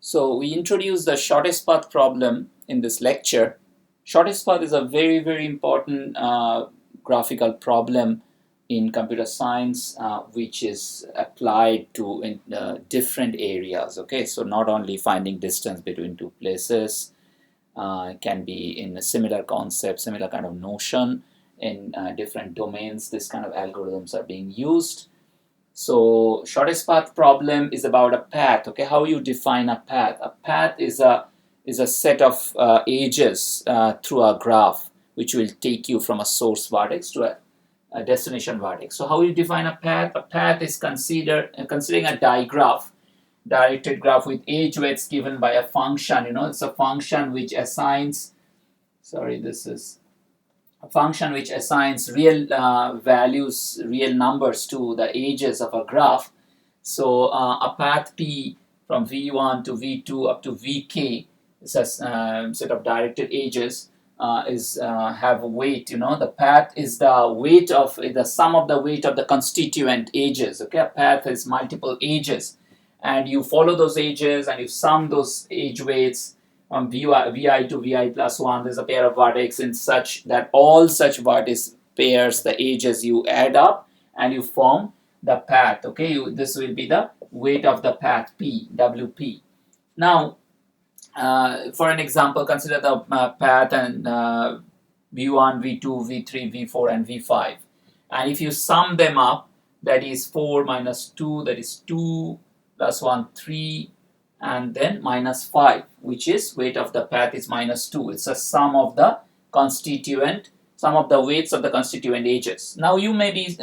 So we introduced the shortest path problem in this lecture. Shortest path is a very, very important graphical problem in computer science, which is applied to in different areas. Okay, so not only finding distance between two places, can be in a similar concept, similar kind of notion in different domains. This kind of algorithms are being used. So shortest path problem is about a path. Okay, how you define a path? A path is a set of edges through a graph, which will take you from a source vertex to a destination vertex. So how you define a path? A path is considering a digraph, directed graph with edge weights given by a function. It's a function which assigns. Sorry, this is a function which assigns real values, real numbers to the edges of a graph. So a path P from V1 to V2 up to Vk is a set of directed edges is have weight. The path is the weight of the sum of the weight of the constituent edges. Okay, a path has multiple edges, and you follow those edges and you sum those edge weights from vi to vi plus 1. There's a pair of vertex in such that all such vertex pairs, the edges, you add up and you form the path. Okay, this will be the weight of the path P, WP. Now, for an example, consider the path and V1, V2, V3, V4, and V5. And if you sum them up, that is 4 minus 2, that is 2 plus 1, 3, and then minus 5, which is weight of the path is minus 2. It's a sum of the weights of the constituent edges. Now you may be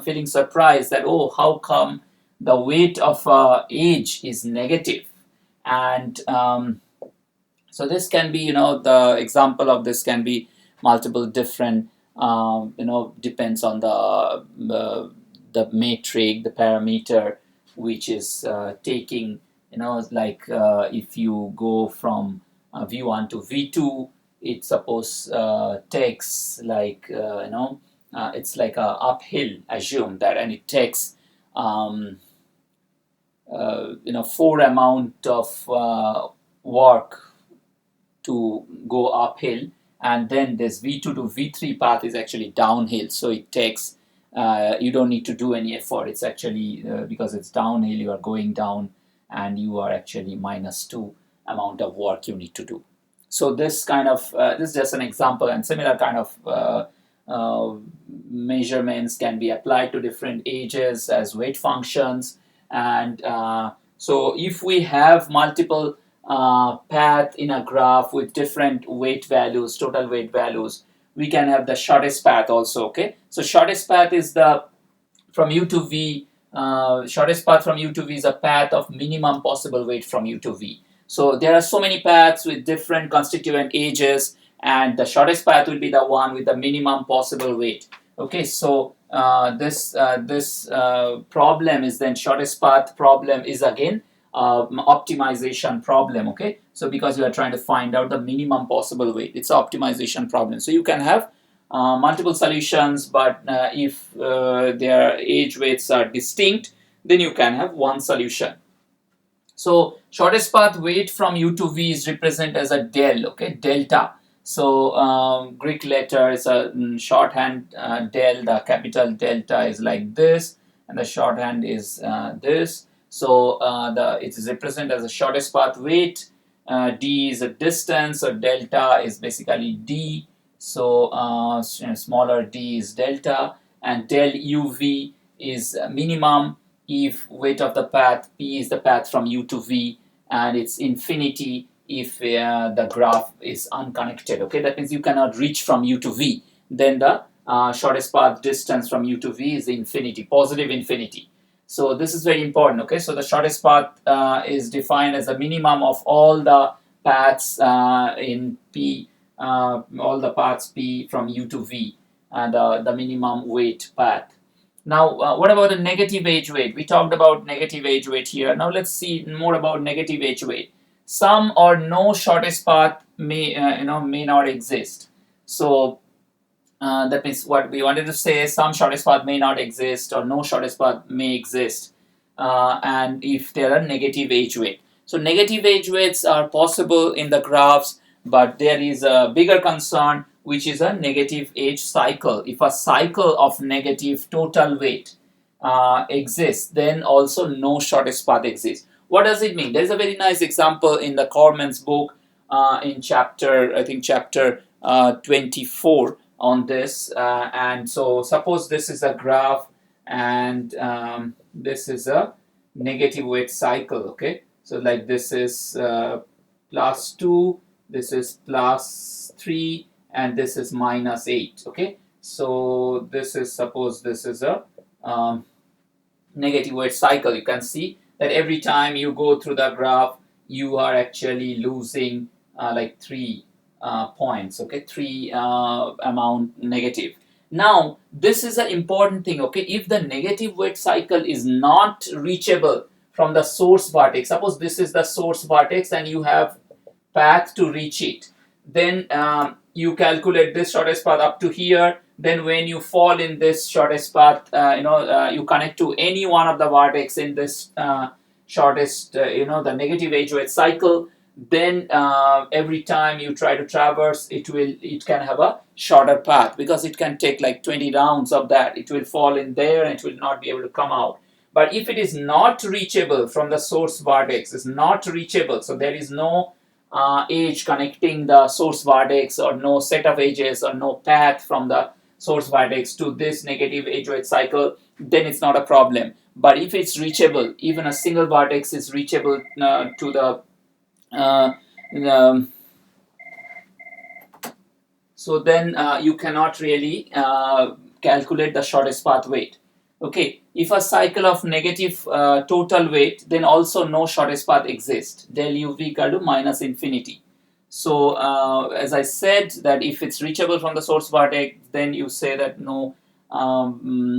feeling surprised that, oh, how come the weight of edge is negative? And so this can be, the example of this can be multiple different, depends on the metric, the parameter, which is taking, like if you go from V1 to V2, it suppose takes like, it's like a uphill, assume that, and it takes, 4 amount of work to go uphill, and then this V2 to V3 path is actually downhill, so it takes you don't need to do any effort. It's actually because it's downhill, you are going down, and you are actually minus 2 amount of work you need to do. So this kind of this is just an example, and similar kind of measurements can be applied to different edges as weight functions. And so if we have multiple path in a graph with different weight values, total weight values, we can have the shortest path also. Okay, so shortest path is the from U to V. Shortest path from U to V is a path of minimum possible weight from U to V. So there are so many paths with different constituent edges, and the shortest path will be the one with the minimum possible weight. Okay, so this problem is then shortest path problem is again optimization problem. Okay, so because you are trying to find out the minimum possible weight, it's an optimization problem. So you can have multiple solutions, but if their edge weights are distinct, then you can have one solution. So shortest path weight from U to V is represented as a del. Okay, delta. So Greek letter is a shorthand del. The capital delta is like this, and the shorthand is this. So it is represented as a shortest path weight. D is a distance, so delta is basically d. So smaller d is delta, and del uv is minimum if weight of the path P is the path from U to V, and it's infinity if the graph is unconnected. Okay, that means you cannot reach from U to V. Then the shortest path distance from U to V is infinity, positive infinity. So this is very important. Okay, so the shortest path is defined as the minimum of all the paths in P, all the paths P from U to V, and the minimum weight path. Now, what about the negative edge weight? We talked about negative edge weight here. Now let's see more about negative edge weight. Some or no shortest path may not exist. So that means what we wanted to say, some shortest path may not exist, or no shortest path may exist, and if there are negative edge weight. So negative edge weights are possible in the graphs, but there is a bigger concern, which is a negative edge cycle. If a cycle of negative total weight exists, then also no shortest path exists. What does it mean? There is a very nice example in the Corman's book in chapter, I think chapter 24 on this. And so suppose this is a graph and this is a negative weight cycle, okay? So like this is plus 2, this is plus 3, and this is minus 8, okay? So this is, suppose this is a negative weight cycle. You can see that every time you go through the graph, you are actually losing like 3 points, okay? 3 amount negative. Now, this is an important thing, okay? If the negative weight cycle is not reachable from the source vertex, suppose this is the source vertex and you have path to reach it, then you calculate this shortest path up to here. Then when you fall in this shortest path, you connect to any one of the vertex in this shortest, the negative edge weight cycle, then every time you try to traverse, it can have a shorter path, because it can take like 20 rounds of that. It will fall in there and it will not be able to come out. But if it is not reachable from the source vertex, is not reachable, so there is no edge connecting the source vertex, or no set of edges, or no path from the source vertex to this negative edge weight cycle, then it's not a problem. But if it's reachable, even a single vertex is reachable to the so then you cannot really calculate the shortest path weight. Okay, if a cycle of negative total weight, then also no shortest path exists. Del uv equal to minus infinity. So as I said, that if it's reachable from the source vertex, then you say that no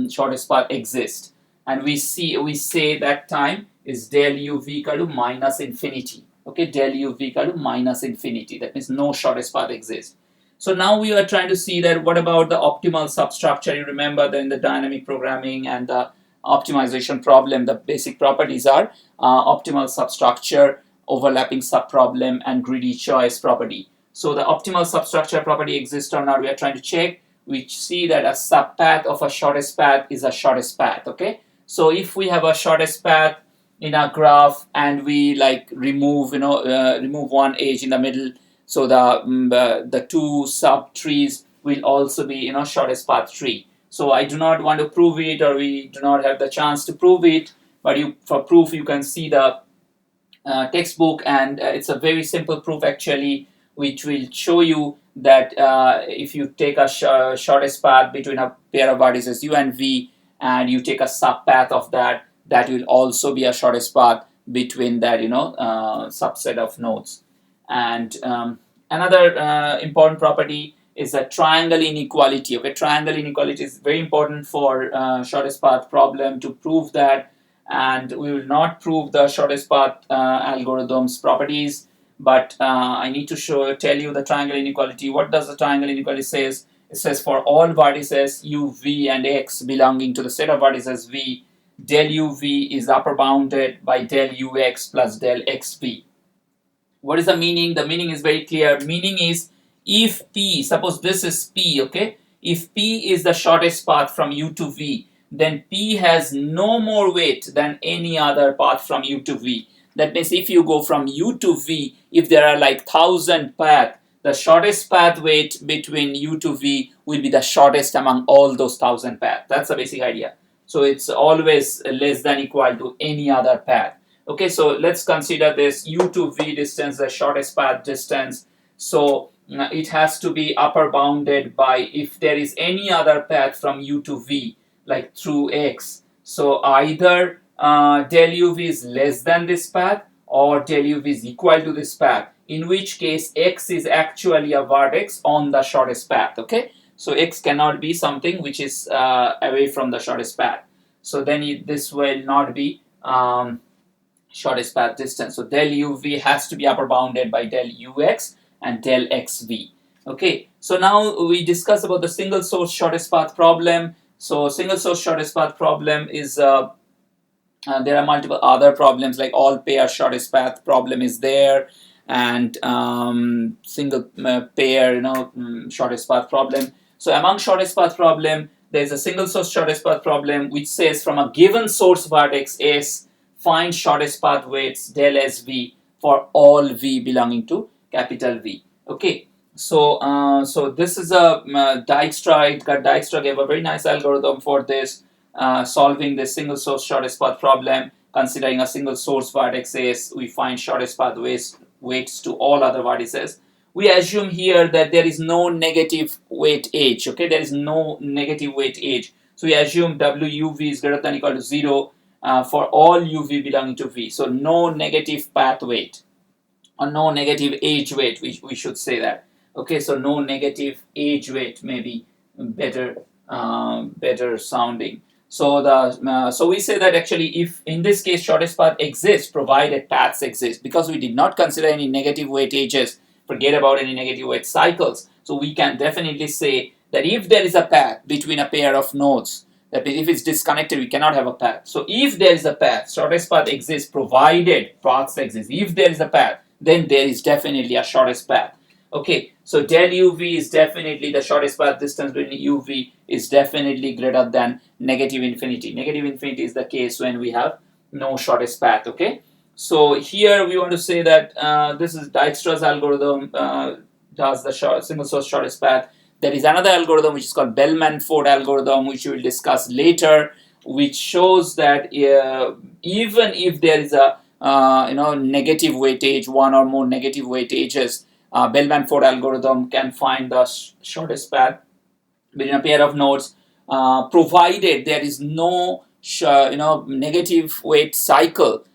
shortest path exists, and we say that time is del uv equal to minus infinity. Okay, del uv equal to minus infinity. That means no shortest path exists. So now we are trying to see that what about the optimal substructure. You remember that in the dynamic programming and the optimization problem, the basic properties are optimal substructure, overlapping subproblem, and greedy choice property. So the optimal substructure property exists or not, we are trying to check. We see that a subpath of a shortest path is a shortest path, okay? So if we have a shortest path in our graph and we like remove one edge in the middle, so the two sub trees will also be shortest path tree. So I do not want to prove it, or we do not have the chance to prove it, but for proof you can see the textbook, and it's a very simple proof actually, which will show you that if you take a shortest path between a pair of vertices u and v, and you take a subpath of that, that will also be a shortest path between that subset of nodes. And another important property is a triangle inequality. Okay, triangle inequality is very important for shortest path problem to prove that, and we will not prove the shortest path algorithm's properties, but I need to tell you the triangle inequality. What does the triangle inequality says? It says for all vertices u, v, and x belonging to the set of vertices v, del uv is upper bounded by del ux plus del xv. What is the meaning? The meaning is very clear. Meaning is, if p, suppose this is p, okay, if p is the shortest path from u to v, then p has no more weight than any other path from u to v. That means if you go from u to v, if there are like 1,000 paths, the shortest path weight between u to v will be the shortest among all those 1,000 paths. That's the basic idea. So it's always less than equal to any other path. Okay, so let's consider this u to v distance, the shortest path distance. So it has to be upper bounded by, if there is any other path from u to v, like through x, so either del uv is less than this path, or del uv is equal to this path, in which case x is actually a vertex on the shortest path. Okay, so x cannot be something which is away from the shortest path, so then this will not be shortest path distance. So del uv has to be upper bounded by del ux and del xv. Okay, so now we discuss about the single source shortest path problem. So single source shortest path problem is There are multiple other problems like all pair shortest path problem is there, and single pair, shortest path problem. So among shortest path problem, there is a single source shortest path problem which says from a given source vertex S, find shortest path weights del SV for all V belonging to capital V. Okay. So this is a Dijkstra gave a very nice algorithm for this, solving the single source shortest path problem. Considering a single source vertex S, we find shortest path weights to all other vertices. We assume here that there is no negative weight age. Okay, there is no negative weight age. So we assume WUV is greater than or equal to 0 for all UV belonging to V. So no negative path weight, or no negative age weight. We should say that. Okay, so no negative age weight may be better sounding. So we say that actually, if in this case shortest path exists, provided paths exist, because we did not consider any negative weight ages, forget about any negative weight cycles. So we can definitely say that if there is a path between a pair of nodes, that if it's disconnected, we cannot have a path. So if there is a path, shortest path exists, provided paths exist. If there is a path, then there is definitely a shortest path. Okay, so del UV is definitely the shortest path distance between UV is definitely greater than negative infinity. Negative infinity is the case when we have no shortest path. Okay, so here we want to say that this is Dijkstra's algorithm, does the single source shortest path. There is another algorithm which is called Bellman-Ford algorithm, which we will discuss later, which shows that even if there is a negative weightage, one or more negative weightages, Bellman-Ford algorithm can find the shortest path between a pair of nodes, provided there is no negative weight cycle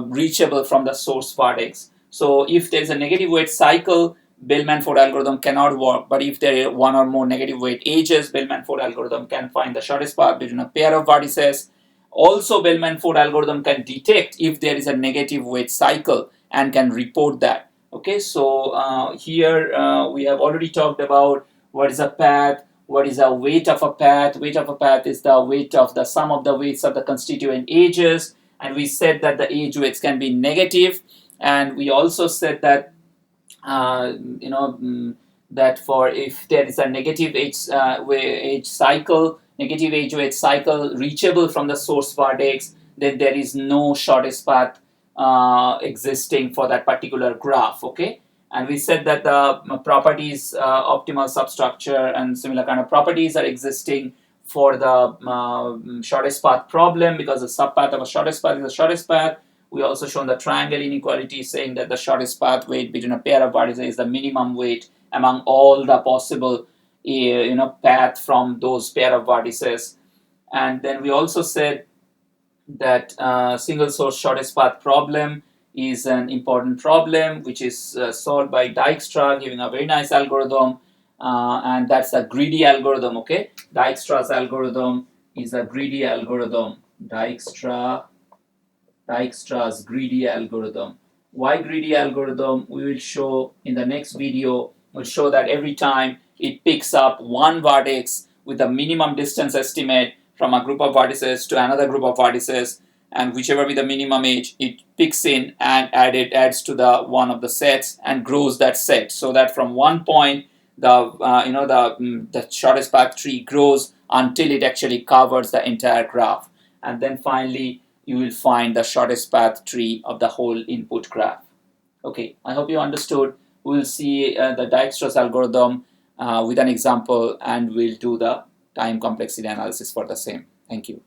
reachable from the source vertex. So if there is a negative weight cycle, Bellman-Ford algorithm cannot work. But if there are one or more negative weight edges, Bellman-Ford algorithm can find the shortest path between a pair of vertices. Also, Bellman-Ford algorithm can detect if there is a negative weight cycle and can report that. Okay, so here we have already talked about what is a path, what is the weight of a path. Weight of a path is the weight of the sum of the weights of the constituent edges, and we said that the edge weights can be negative, and we also said that uh, you know mm, that for if there is a negative age cycle, negative age weight cycle reachable from the source vertex, then there is no shortest path existing for that particular graph. Okay, and we said that the properties, optimal substructure and similar kind of properties are existing for the shortest path problem, because the subpath of a shortest path is the shortest path. We also shown the triangle inequality, saying that the shortest path weight between a pair of vertices is the minimum weight among all the possible path from those pair of vertices. And then we also said that single source shortest path problem is an important problem which is solved by Dijkstra, giving a very nice algorithm, and that's a greedy algorithm. Okay, Dijkstra's algorithm is a greedy algorithm. Dijkstra's greedy algorithm. Why greedy algorithm? We will show in the next video. We'll show that every time it picks up one vertex with a minimum distance estimate from a group of vertices to another group of vertices, and whichever be the minimum age, it picks in and adds to the one of the sets and grows that set, so that from one point the shortest path tree grows until it actually covers the entire graph, and then finally you will find the shortest path tree of the whole input graph. Okay, I hope you understood. We'll see the Dijkstra's algorithm with an example, and we'll do the time complexity analysis for the same. Thank you.